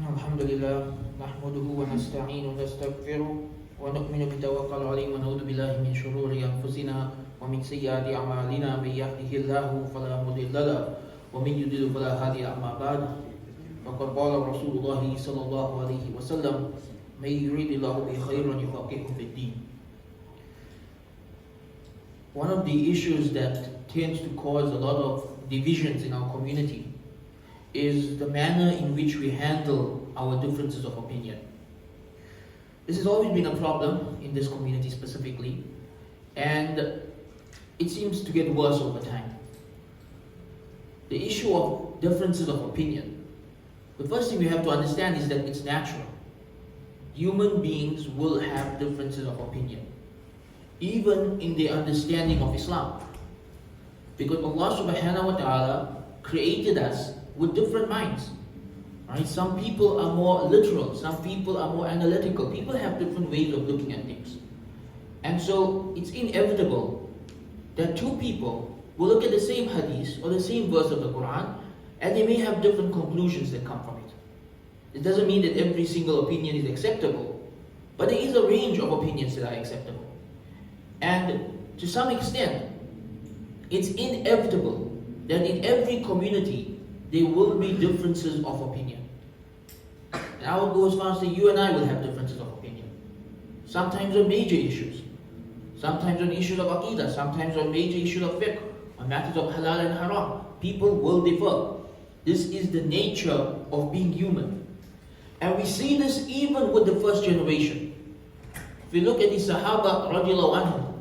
الحمد لله نحمده ونستعين ونستغفره ونؤمن بتوكل عليه ونعوذ بالله من شرور أنفسنا ومن سيئات أعمالنا من يهده الله فلا مضل له ومن يضلل فلا هادي له أما بعد فقد قال رسول الله صلى الله عليه وسلم من يريد الله به خيرا يفقهه في الدين. One of the issues that tends to cause a lot of divisions in our community is the manner in which we handle our differences of opinion. This has always been a problem in this community specifically, and it seems to get worse over time. The issue of differences of opinion, the first thing we have to understand is that it's natural. Human beings will have differences of opinion, even in the understanding of Islam. Because Allah subhanahu wa ta'ala created us with different minds. Right? Some people are more literal, some people are more analytical. People have different ways of looking at things. And so it's inevitable that two people will look at the same hadith or the same verse of the Quran, and they may have different conclusions that come from it. It doesn't mean that every single opinion is acceptable, but there is a range of opinions that are acceptable. And to some extent, it's inevitable that in every community there will be differences of opinion. And I would go as far as say you and I will have differences of opinion. Sometimes on major issues, sometimes on issues of aqidah, sometimes on major issues of fiqh, on matters of halal and haram. People will differ. This is the nature of being human. And we see this even with the first generation. If we look at the Sahaba radiallahu anhum,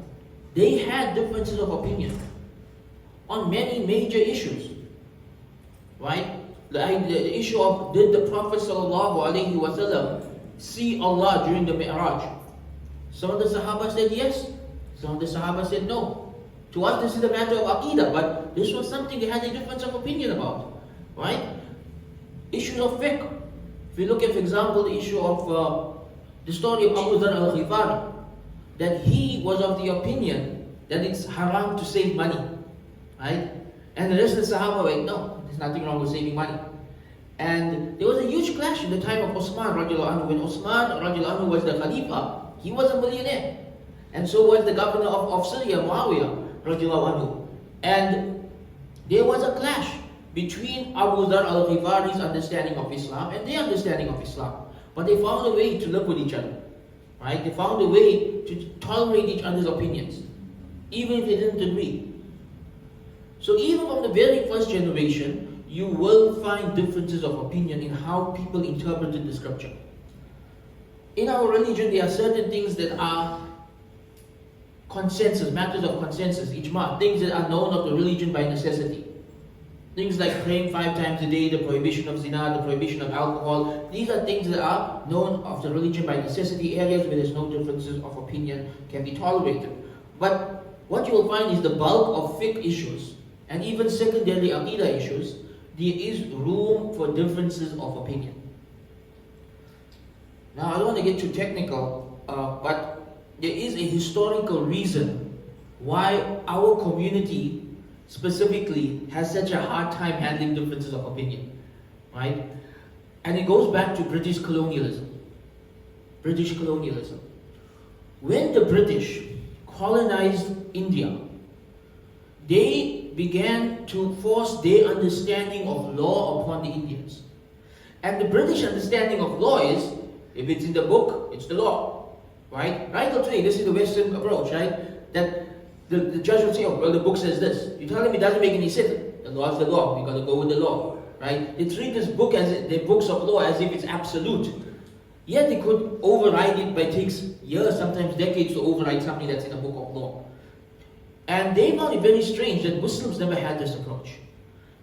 they had differences of opinion on many major issues. Right? The issue of did the Prophet ﷺ see Allah during the Mi'raj? Some of the Sahaba said yes, some of the Sahaba said no. To us this is a matter of aqidah, but this was something they had a difference of opinion about. Right? Issues of fiqh. If we look at, for example, the issue of the story of Abu Dhar al-Ghifari, that he was of the opinion that it's haram to save money. Right? And the rest of the Sahaba were like, no, there's nothing wrong with saving money. And there was a huge clash in the time of Osman radiallahu anhu. When Osman radiallahu anhu was the Khalifa, he was a millionaire. And so was the governor of Syria, Muawiyah radiallahu anhu. And there was a clash between Abu Dhar al-Ghifari's understanding of Islam and their understanding of Islam. But they found a way to live with each other. Right? They found a way to tolerate each other's opinions, even if they didn't agree. So even from the very first generation, you will find differences of opinion in how people interpreted the scripture. In our religion, there are certain things that are consensus, matters of consensus, ijma, things that are known of the religion by necessity. Things like praying 5 times a day, the prohibition of zina, the prohibition of alcohol. These are things that are known of the religion by necessity, areas where there's no differences of opinion can be tolerated. But what you will find is the bulk of fiqh issues, and even secondary aqidah issues, there is room for differences of opinion. Now I don't want to get too technical, but there is a historical reason why our community specifically has such a hard time handling differences of opinion. Right? And it goes back to British colonialism. British colonialism. When the British colonized India, they began to force their understanding of law upon the Indians. And the British understanding of law is, if it's in the book, it's the law. Right? Right till today, this is the Western approach, right? That the judge would say, oh, well, the book says this. You tell him it doesn't make any sense. The law is the law. We got to go with the law. Right? They treat this book as the books of law as if it's absolute. Yet they could override it, but it takes years, sometimes decades, to override something that's in a book of law. And they found it very strange that Muslims never had this approach.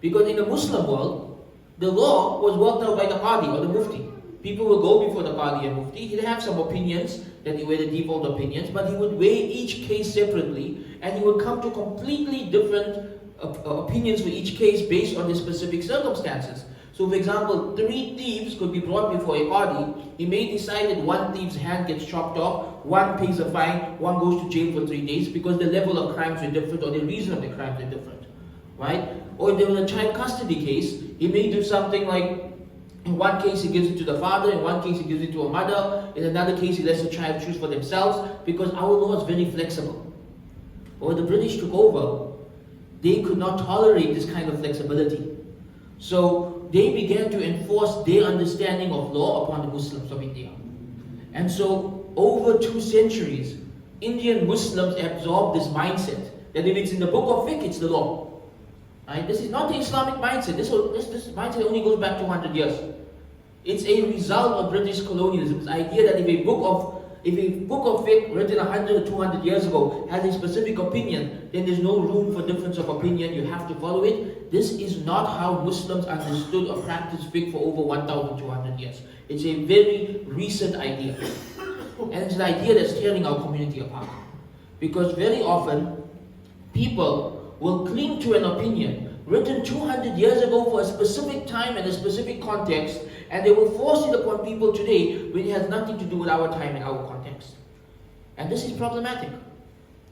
Because in the Muslim world, the law was worked out by the Qadi or the Mufti. People will go before the Qadi and Mufti. He'd have some opinions that were the default opinions, but he would weigh each case separately, and he would come to completely different opinions for each case based on the specific circumstances. So for example, 3 thieves could be brought before a Qadi. He may decide that one thief's hand gets chopped off, one pays a fine, one goes to jail for 3 days because the level of crimes were different or the reason of the crimes were different. Right? Or if there was a child custody case, he may do something like In one case, he gives it to the father. In one case, he gives it to a mother. In another case, he lets the child choose for themselves, because our law is very flexible. But when the British took over, they could not tolerate this kind of flexibility. So they began to enforce their understanding of law upon the Muslims of India. And so over 2 centuries, Indian Muslims absorbed this mindset that if it's in the book of fiqh, it's the law. Right? This is not the Islamic mindset. This mindset only goes back 200 years. It's a result of British colonialism. This idea that if a book of fiqh written 100 or 200 years ago has a specific opinion, then there's no room for difference of opinion. You have to follow it. This is not how Muslims understood or practiced fiqh for over 1,200 years. It's a very recent idea. And it's an idea that's tearing our community apart. Because very often, people will cling to an opinion written 200 years ago for a specific time and a specific context, and they will force it upon people today when it has nothing to do with our time and our context. And this is problematic.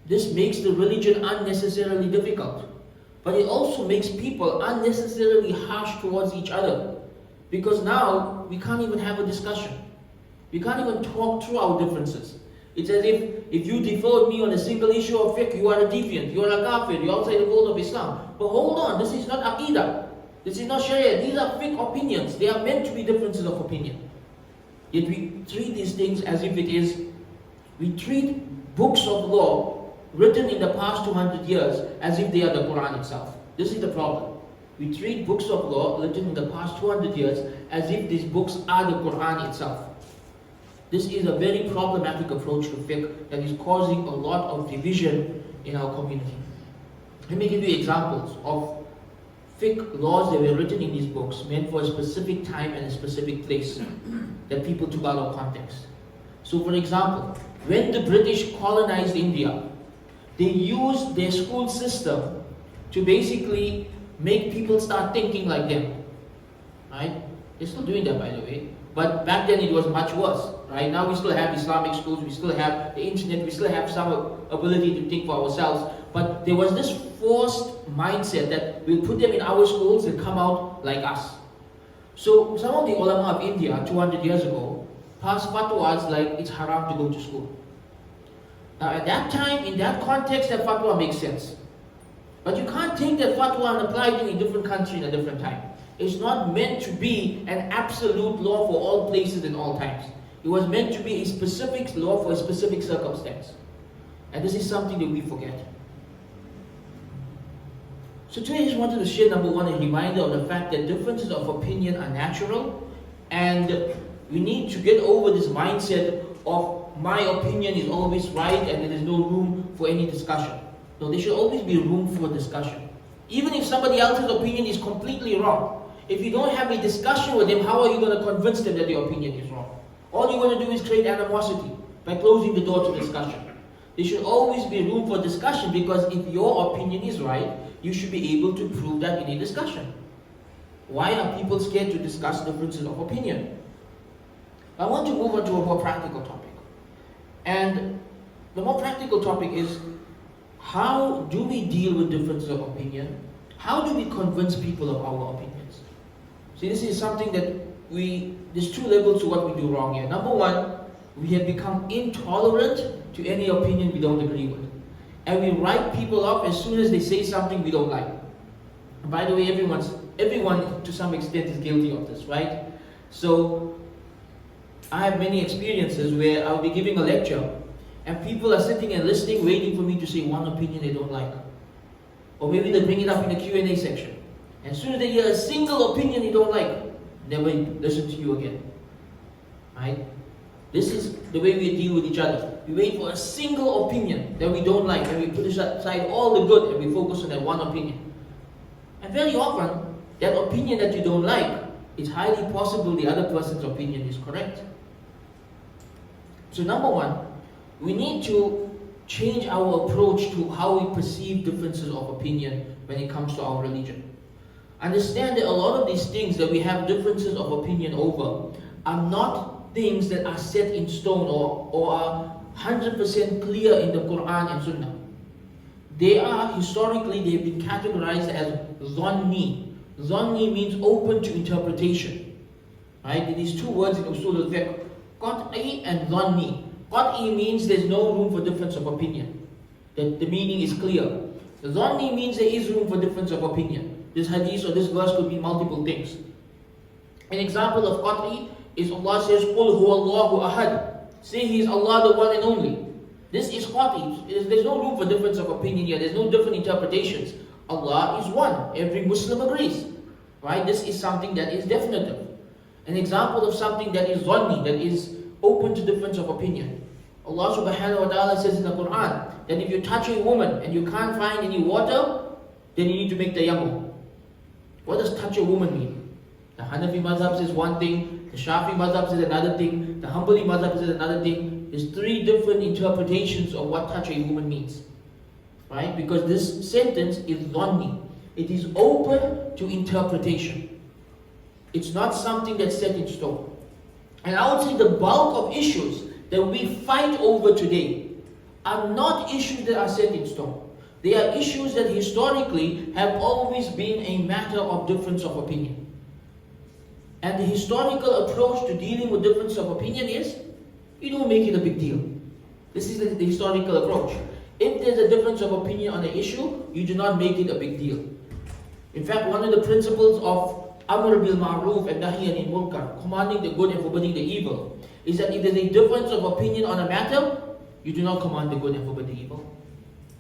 This makes the religion unnecessarily difficult. But it also makes people unnecessarily harsh towards each other. Because now, we can't even have a discussion. We can't even talk through our differences. It's as if you defer me on a single issue of fiqh, you are a deviant, you are a kafir, you're outside the fold of Islam. But hold on, this is not aqidah. This is not sharia. These are fiqh opinions. They are meant to be differences of opinion. Yet we treat these things as if it is, we treat books of law written in the past 200 years as if they are the Quran itself. This is the problem. We treat books of law written in the past 200 years as if these books are the Quran itself. This is a very problematic approach to fiqh that is causing a lot of division in our community. Let me give you examples of fiqh laws that were written in these books meant for a specific time and a specific place that people took out of context. So for example, when the British colonized India, they used their school system to basically make people start thinking like them. Right? They're still doing that, by the way. But back then it was much worse. Right? Now we still have Islamic schools, we still have the internet, we still have some ability to think for ourselves. But there was this forced mindset that we'll put them in our schools and come out like us. So some of the ulama of India 200 years ago passed fatwas like it's haram to go to school. Now at that time, in that context, that fatwa makes sense. But you can't take that fatwa and apply it in a different country in a different time. It's not meant to be an absolute law for all places and all times. It was meant to be a specific law for a specific circumstance. And this is something that we forget. So today I just wanted to share, number one, a reminder of the fact that differences of opinion are natural, and we need to get over this mindset of my opinion is always right and there is no room for any discussion. No, there should always be room for discussion. Even if somebody else's opinion is completely wrong, if you don't have a discussion with them, how are you going to convince them that your opinion is wrong? All you're going to do is create animosity by closing the door to discussion. There should always be room for discussion, because if your opinion is right, you should be able to prove that in a discussion. Why are people scared to discuss differences of opinion? I want to move on to a more practical topic. And the more practical topic is, how do we deal with differences of opinion? How do we convince people of our opinions? See, this is something that there's 2 levels to what we do wrong here. Number one, we have become intolerant to any opinion we don't agree with. And we write people off as soon as they say something we don't like. And by the way, everyone to some extent is guilty of this, right? So, I have many experiences where I'll be giving a lecture and people are sitting and listening, waiting for me to say one opinion they don't like. Or maybe they bring it up in the Q&A section. And as soon as they hear a single opinion they don't like, never listen to you again. Right? This is the way we deal with each other. We wait for a single opinion that we don't like, and we put aside all the good and we focus on that one opinion. And very often, that opinion that you don't like, it's highly possible the other person's opinion is correct. So number one, we need to change our approach to how we perceive differences of opinion when it comes to our religion. Understand that a lot of these things that we have differences of opinion over are not things that are set in stone or are 100% clear in the Quran and Sunnah. They are, historically, they've been categorized as dhanni. Dhanni means open to interpretation. Right? There is two words in usul al-fiqh, qat'i and dhanni. Qat'i means there's no room for difference of opinion. The meaning is clear. Dhanni means there is room for difference of opinion. This hadith or this verse could be multiple things. An example of qat'i is Allah says, قُلْ هُوَ اللَّهُ أَحَدٌ. Say He is Allah, the one and only. This is qat'i. There's no room for difference of opinion here. There's no different interpretations. Allah is one. Every Muslim agrees. Right? This is something that is definitive. An example of something that is dhanni, that is open to difference of opinion. Allah subhanahu wa ta'ala says in the Quran that if you touch a woman and you can't find any water, then you need to make tayammum. What does touch a woman mean? The Hanafi madhab says one thing, the Shafi madhab says another thing, the Hanbali madhab says another thing. There's three different interpretations of what touch a woman means. Right? Because this sentence is dhanni. It is open to interpretation. It's not something that's set in stone. And I would say the bulk of issues that we fight over today are not issues that are set in stone. They are issues that historically have always been a matter of difference of opinion. And the historical approach to dealing with difference of opinion is, you don't make it a big deal. This is the historical approach. If there's a difference of opinion on an issue, you do not make it a big deal. In fact, one of the principles of Amr bil Ma'ruf and Nahi anil Munkar, commanding the good and forbidding the evil, is that if there's a difference of opinion on a matter, you do not command the good and forbid the evil.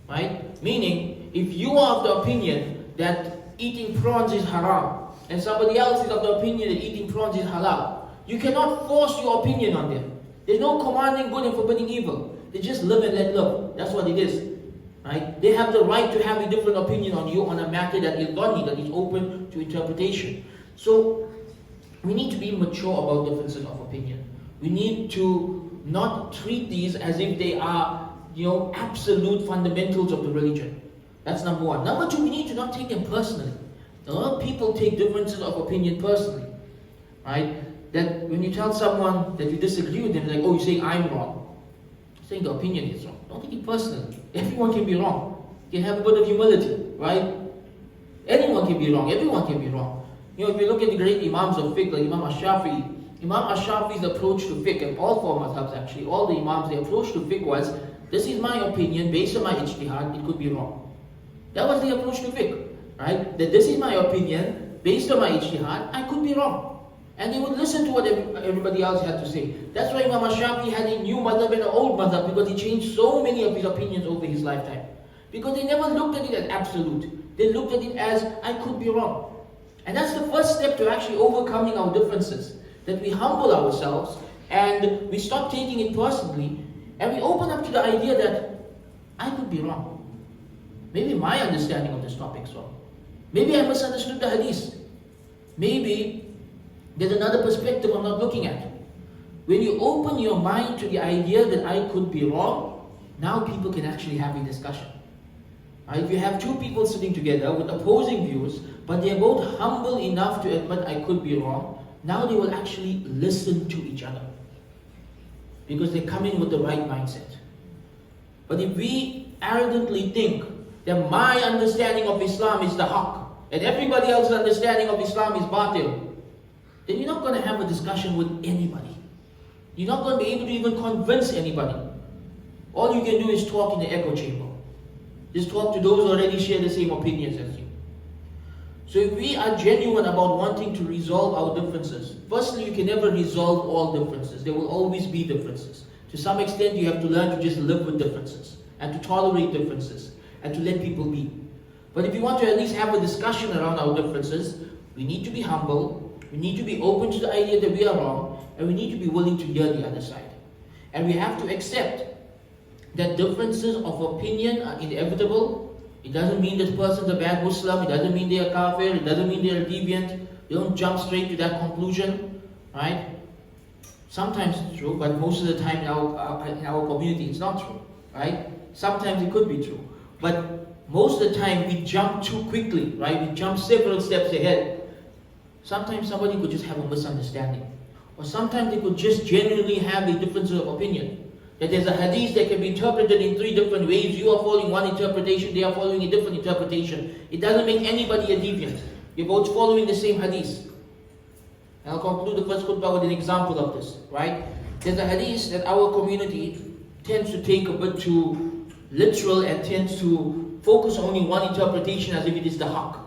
Right? Meaning, if you are of the opinion that eating prawns is haram, and somebody else is of the opinion that eating prawns is halal, you cannot force your opinion on them. There's no commanding good and forbidding evil. They just live and let live. That's what it is. Right? They have the right to have a different opinion on you on a matter that is dhanni, that is open to interpretation. So, we need to be mature about differences of opinion. We need to not treat these as if they are, absolute fundamentals of the religion. That's number one. Number two, we need to not take them personally. A lot of people take differences of opinion personally. Right? That when you tell someone that you disagree with them, they're like, oh, you're saying I'm wrong. You're saying the opinion is wrong. Don't take it personally. Everyone can be wrong. You can have a bit of humility, right? Anyone can be wrong. Everyone can be wrong. If you look at the great Imams of fiqh, like Imam Ash-Shafi'i's approach to fiqh, and all four madhabs actually, all the Imams, their approach to fiqh was, this is my opinion, based on my ijtihad, it could be wrong. That was the approach to fiqh, right? That this is my opinion, based on my ijtihad, I could be wrong. And they would listen to what everybody else had to say. That's why Imam Ash-Shafi'i had a new madhab and an old madhab, because he changed so many of his opinions over his lifetime. Because they never looked at it as absolute. They looked at it as, I could be wrong. And that's the first step to actually overcoming our differences. That we humble ourselves and we stop taking it personally and we open up to the idea that I could be wrong. Maybe my understanding of this topic is wrong. Maybe I misunderstood the hadith. Maybe there's another perspective I'm not looking at. When you open your mind to the idea that I could be wrong, now people can actually have a discussion. If you have two people sitting together with opposing views, but they're both humble enough to admit I could be wrong, now they will actually listen to each other. Because they come in with the right mindset. But if we arrogantly think that my understanding of Islam is the haqq, and everybody else's understanding of Islam is batil, then you're not going to have a discussion with anybody. You're not going to be able to even convince anybody. All you can do is talk in the echo chamber. Just talk to those who already share the same opinions as you. So if we are genuine about wanting to resolve our differences, firstly, you can never resolve all differences. There will always be differences. To some extent, you have to learn to just live with differences and to tolerate differences and to let people be. But if you want to at least have a discussion around our differences, we need to be humble, we need to be open to the idea that we are wrong, and we need to be willing to hear the other side. And we have to accept that differences of opinion are inevitable. It doesn't mean this person's a bad Muslim, it doesn't mean they're a kafir, it doesn't mean they're a deviant. You don't jump straight to that conclusion, right? Sometimes it's true, but most of the time in our community it's not true, right? Sometimes it could be true. But most of the time we jump too quickly, right? We jump several steps ahead. Sometimes somebody could just have a misunderstanding. Or sometimes they could just genuinely have a difference of opinion. That there's a hadith that can be interpreted in three different ways. You are following one interpretation, they are following a different interpretation. It doesn't make anybody a deviant. You're both following the same hadith. And I'll conclude the first khutbah with an example of this, right? There's a hadith that our community tends to take a bit too literal and tends to focus only one interpretation as if it is the haqq.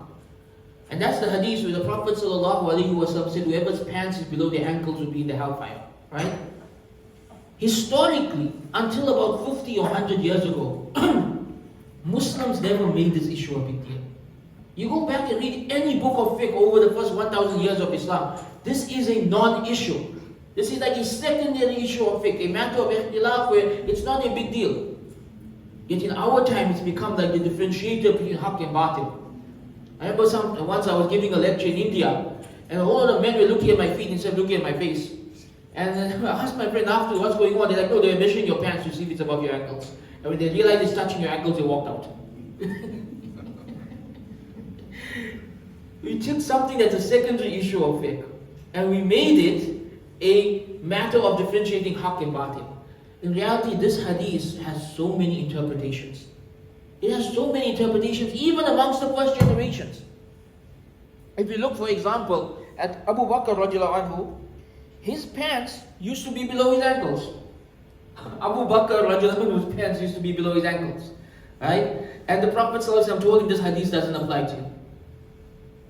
And that's the hadith where the Prophet ﷺ said, whoever's pants is below their ankles will be in the hellfire, right? Historically, until about 50 or 100 years ago, Muslims never made this issue a big deal. You go back and read any book of fiqh over the first 1,000 years of Islam, this is a non-issue. This is like a secondary issue of fiqh, a matter of ikhtilaf where it's not a big deal. Yet in our time, it's become like the differentiator between haqq and batil. I remember once I was giving a lecture in India, and all of the men were looking at my feet instead of looking at my face. And then I asked my friend after what's going on. They're like, no, they're measuring your pants to see if it's above your ankles. And when they realized it's touching your ankles, they walked out. We took something that's a secondary issue of fiqh, and we made it a matter of differentiating haqq and batil. In reality, this hadith has so many interpretations. It has so many interpretations, even amongst the first generations. If you look, for example, at Abu Bakr radiallahu anhu, his pants used to be below his ankles. Abu Bakr radiallahu anhu's pants used to be below his ankles. Right? And the Prophet ﷺ told him this hadith doesn't apply to him.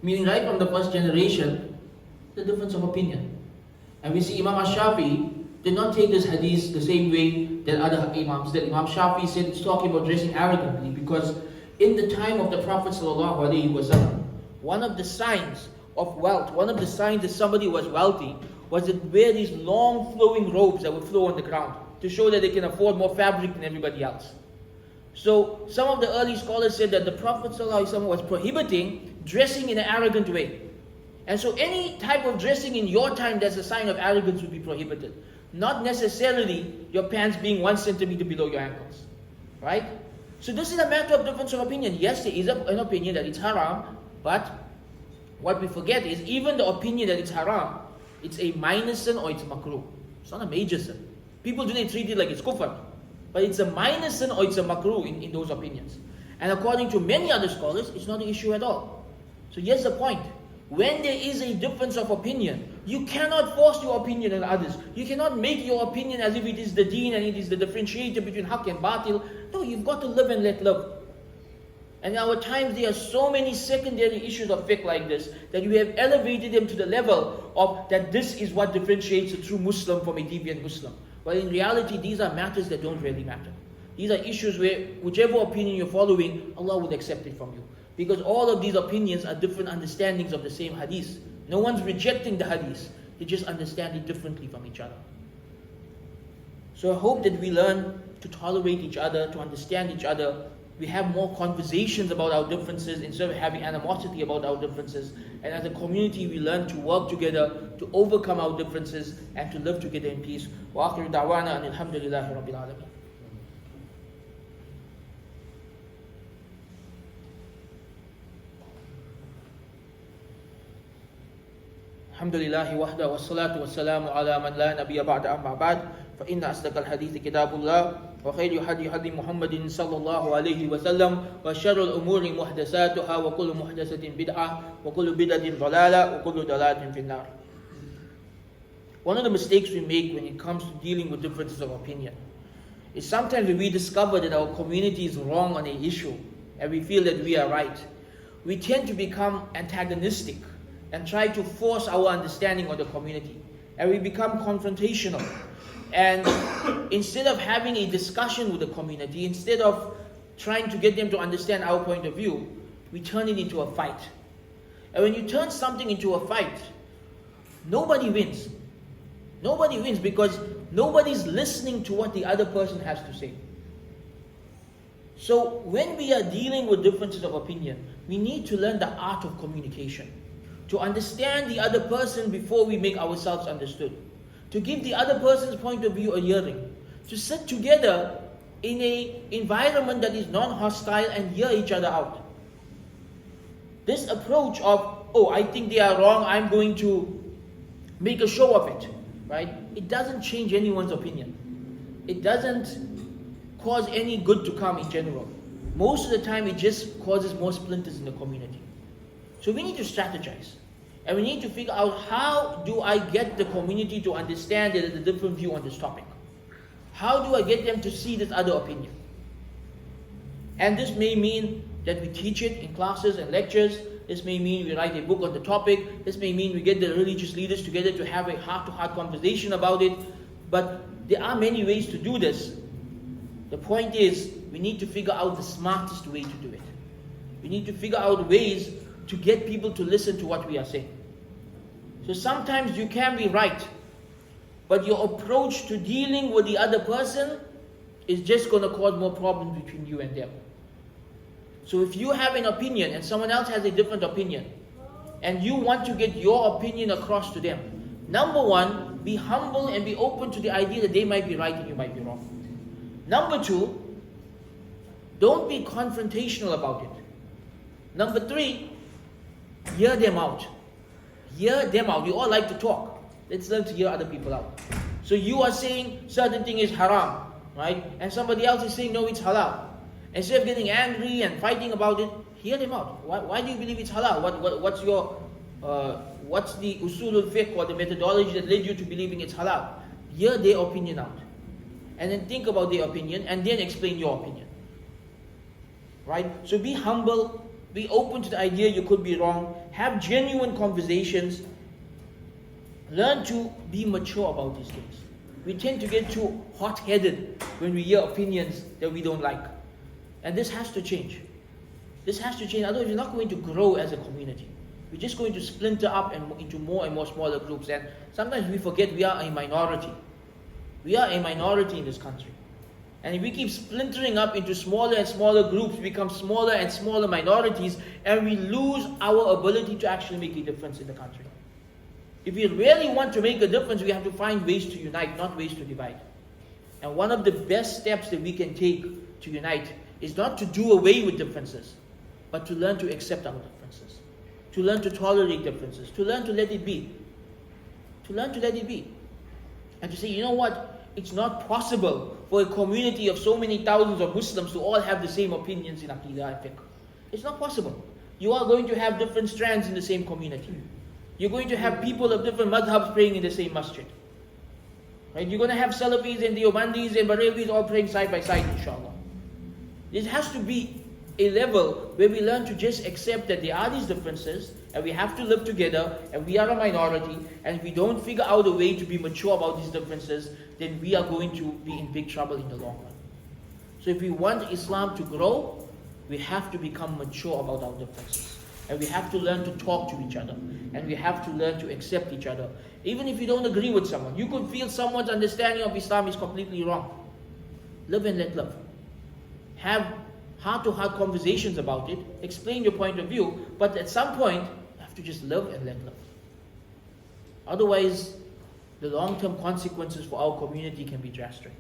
Meaning right from the first generation, the difference of opinion. And we see Imam Shafi'i did not take this hadith the same way that other Imams did. Imam Shafi'i said it's talking about dressing arrogantly because in the time of the Prophet ﷺ, one of the signs of wealth, one of the signs that somebody was wealthy was to wear these long flowing robes that would flow on the ground to show that they can afford more fabric than everybody else. So some of the early scholars said that the Prophet ﷺ was prohibiting dressing in an arrogant way. And so any type of dressing in your time that's a sign of arrogance would be prohibited. Not necessarily your pants being 1 centimeter below your ankles. Right? So this is a matter of difference of opinion. Yes, there is an opinion that it's haram, but what we forget is even the opinion that it's haram, it's a minor sin or it's makruh. It's not a major sin. People today treat it like it's kufr. But it's a minor sin or it's a makruh in those opinions. And according to many other scholars, it's not an issue at all. So here's the point. When there is a difference of opinion, you cannot force your opinion on others. You cannot make your opinion as if it is the deen and it is the differentiator between haqq and batil. No, you've got to live and let live. And in our times, there are so many secondary issues of fiqh like this that we have elevated them to the level of that this is what differentiates a true Muslim from a deviant Muslim. But in reality, these are matters that don't really matter. These are issues where whichever opinion you're following, Allah will accept it from you. Because all of these opinions are different understandings of the same hadith. No one's rejecting the hadith. They just understand it differently from each other. So I hope that we learn to tolerate each other, to understand each other. We have more conversations about our differences instead of having animosity about our differences. And as a community, we learn to work together, to overcome our differences, and to live together in peace. Wa akhiru da'wana and alhamdulillahi rabbil alameen. الحمد لله وحده والصلاة والسلام على من لا نبي بعد أما بعد فإن أصدق الحديث كتاب الله وخير هدي محمد صلى الله عليه وسلم وشر الأمور محدثاتها وكل محدثة بدعة وكل بدعة ضلالة وكل ضلالة في النار. One of the mistakes we make when it comes to dealing with differences of opinion is sometimes when we discover that our community is wrong on an issue and we feel that we are right, we tend to become antagonistic and try to force our understanding of the community. And we become confrontational. And instead of having a discussion with the community, instead of trying to get them to understand our point of view, we turn it into a fight. And when you turn something into a fight, nobody wins. Nobody wins because nobody's listening to what the other person has to say. So when we are dealing with differences of opinion, we need to learn the art of communication. To understand the other person before we make ourselves understood. To give the other person's point of view a hearing. To sit together in an environment that is non-hostile and hear each other out. This approach of, oh, I think they are wrong, I'm going to make a show of it. Right? It doesn't change anyone's opinion. It doesn't cause any good to come in general. Most of the time it just causes more splinters in the community. So we need to strategize. And we need to figure out, how do I get the community to understand that there's a different view on this topic? How do I get them to see this other opinion? And this may mean that we teach it in classes and lectures. This may mean we write a book on the topic. This may mean we get the religious leaders together to have a heart-to-heart conversation about it. But there are many ways to do this. The point is, we need to figure out the smartest way to do it. We need to figure out ways to get people to listen to what we are saying. So sometimes you can be right, but your approach to dealing with the other person is just going to cause more problems between you and them. So if you have an opinion and someone else has a different opinion, and you want to get your opinion across to them, number one, be humble and be open to the idea that they might be right and you might be wrong. Number two, don't be confrontational about it. Number three, hear them out. Hear them out. We all like to talk. Let's learn to hear other people out. So you are saying certain thing is haram, right? And somebody else is saying no, it's halal. Instead of getting angry and fighting about it, hear them out. Why do you believe it's halal? What's the usulul fiqh, or the methodology that led you to believing it's halal? Hear their opinion out. And then think about their opinion and then explain your opinion. Right? So be humble. Be open to the idea you could be wrong. Have genuine conversations. Learn to be mature about these things. We tend to get too hot-headed when we hear opinions that we don't like. And this has to change. This has to change. Otherwise, we're not going to grow as a community. We're just going to splinter up into more and more smaller groups. And sometimes we forget we are a minority. We are a minority in this country. And if we keep splintering up into smaller and smaller groups, we become smaller and smaller minorities, and we lose our ability to actually make a difference in the country. If we really want to make a difference, we have to find ways to unite, not ways to divide. And one of the best steps that we can take to unite is not to do away with differences, but to learn to accept our differences, to learn to tolerate differences, to learn to let it be. To learn to let it be. And to say, you know what? It's not possible for a community of so many thousands of Muslims to all have the same opinions in Aqidah and Fiqh. It's not possible. You are going to have different strands in the same community. You're going to have people of different madhabs praying in the same masjid. Right? You're going to have Salafis and Deobandis and Barelvis all praying side by side, inshallah. It has to be a level where we learn to just accept that there are these differences, and we have to live together, and we are a minority, and if we don't figure out a way to be mature about these differences, then we are going to be in big trouble in the long run. So if we want Islam to grow, we have to become mature about our differences. And we have to learn to talk to each other. And we have to learn to accept each other. Even if you don't agree with someone, you could feel someone's understanding of Islam is completely wrong. Live and let love. Have heart-to-heart conversations about it. Explain your point of view. But at some point, you have to just live and let love. Otherwise, the long-term consequences for our community can be drastic.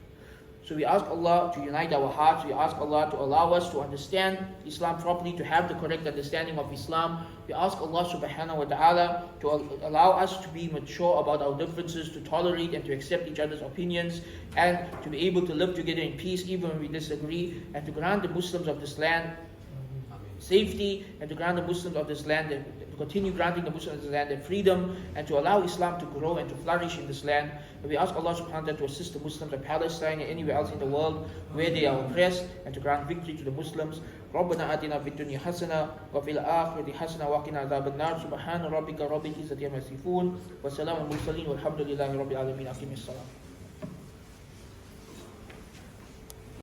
So we ask Allah to unite our hearts. We ask Allah to allow us to understand Islam properly, to have the correct understanding of Islam. We ask Allah subhanahu wa ta'ala to allow us to be mature about our differences, to tolerate and to accept each other's opinions, and to be able to live together in peace even when we disagree, and to grant the Muslims of this land safety, and to grant the Muslims of this land, to continue granting the Muslims of this land their freedom, and to allow Islam to grow and to flourish in this land. And we ask Allah subhanahu wa ta'ala to assist the Muslims of Palestine and anywhere else in the world where they are oppressed, and to grant victory to the Muslims. رَبَّنَا آتِنَا فِي الدُّنْيَا حَسَنَةً وَفِي الْآخِرَةِ حَسَنَةً وَقِنَا عَذَابَ النَّارِ سُبْحَانَ رَبِّكَ رَبِّ الْعِزَّةِ عَمَّا يَصِفُونَ وَسَلَامٌ عَلَى الْمُرْسَلِينَ وَالْحَمْدُ لِلَّهِ رَبِّ الْعَالَمِينَ. أقم الصلاة.